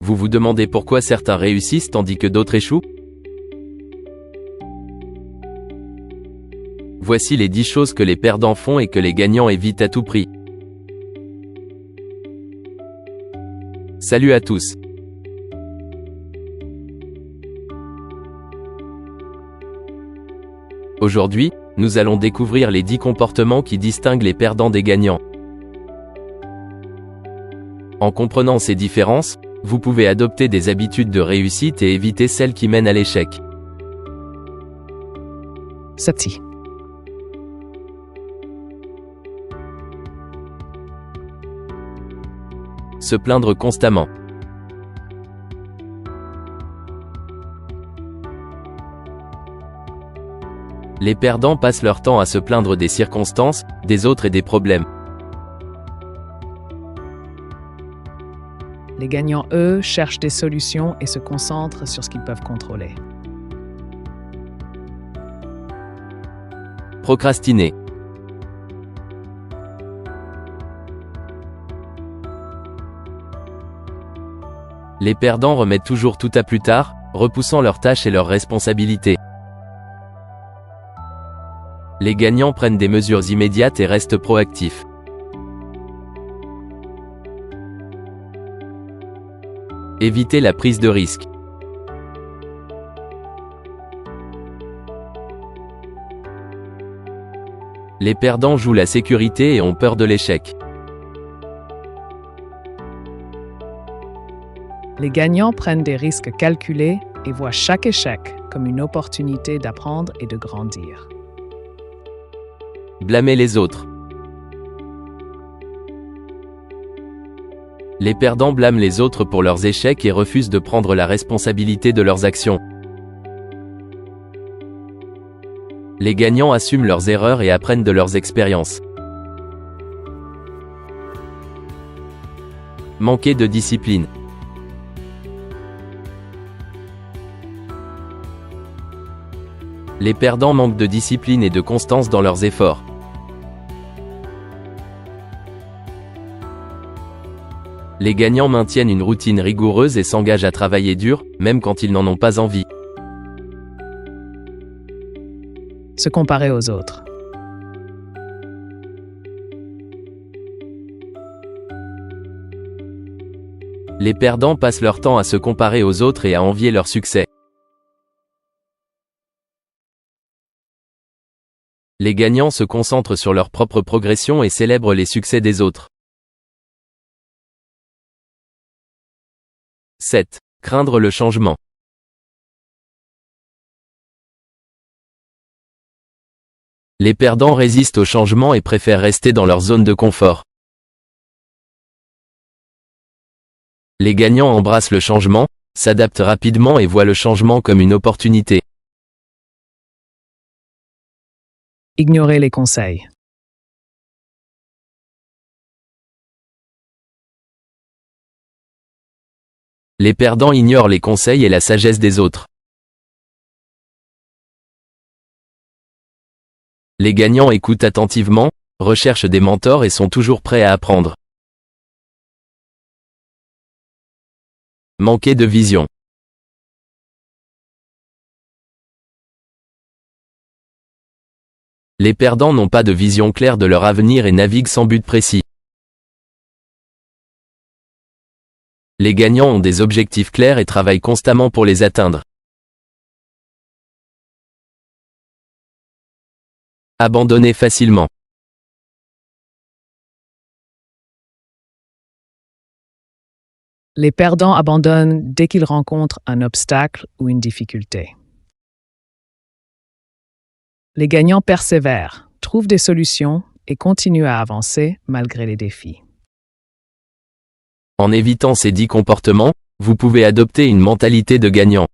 Vous vous demandez pourquoi certains réussissent tandis que d'autres échouent? Voici les 10 choses que les perdants font et que les gagnants évitent à tout prix. Salut à tous. Aujourd'hui, nous allons découvrir les 10 comportements qui distinguent les perdants des gagnants. En comprenant ces différences, vous pouvez adopter des habitudes de réussite et éviter celles qui mènent à l'échec. Sati. Se plaindre constamment. Les perdants passent leur temps à se plaindre des circonstances, des autres et des problèmes. Les gagnants, eux, cherchent des solutions et se concentrent sur ce qu'ils peuvent contrôler. Procrastiner. Les perdants remettent toujours tout à plus tard, repoussant leurs tâches et leurs responsabilités. Les gagnants prennent des mesures immédiates et restent proactifs. Éviter la prise de risque. Les perdants jouent la sécurité et ont peur de l'échec. Les gagnants prennent des risques calculés et voient chaque échec comme une opportunité d'apprendre et de grandir. Blâmer les autres. Les perdants blâment les autres pour leurs échecs et refusent de prendre la responsabilité de leurs actions. Les gagnants assument leurs erreurs et apprennent de leurs expériences. Manquer de discipline. Les perdants manquent de discipline et de constance dans leurs efforts. Les gagnants maintiennent une routine rigoureuse et s'engagent à travailler dur, même quand ils n'en ont pas envie. Se comparer aux autres. Les perdants passent leur temps à se comparer aux autres et à envier leur succès. Les gagnants se concentrent sur leur propre progression et célèbrent les succès des autres. 7. Craindre le changement. Les perdants résistent au changement et préfèrent rester dans leur zone de confort. Les gagnants embrassent le changement, s'adaptent rapidement et voient le changement comme une opportunité. Ignorer les conseils. Les perdants ignorent les conseils et la sagesse des autres. Les gagnants écoutent attentivement, recherchent des mentors et sont toujours prêts à apprendre. Manquer de vision. Les perdants n'ont pas de vision claire de leur avenir et naviguent sans but précis. Les gagnants ont des objectifs clairs et travaillent constamment pour les atteindre. Abandonner facilement. Les perdants abandonnent dès qu'ils rencontrent un obstacle ou une difficulté. Les gagnants persévèrent, trouvent des solutions et continuent à avancer malgré les défis. En évitant ces 10 comportements, vous pouvez adopter une mentalité de gagnant.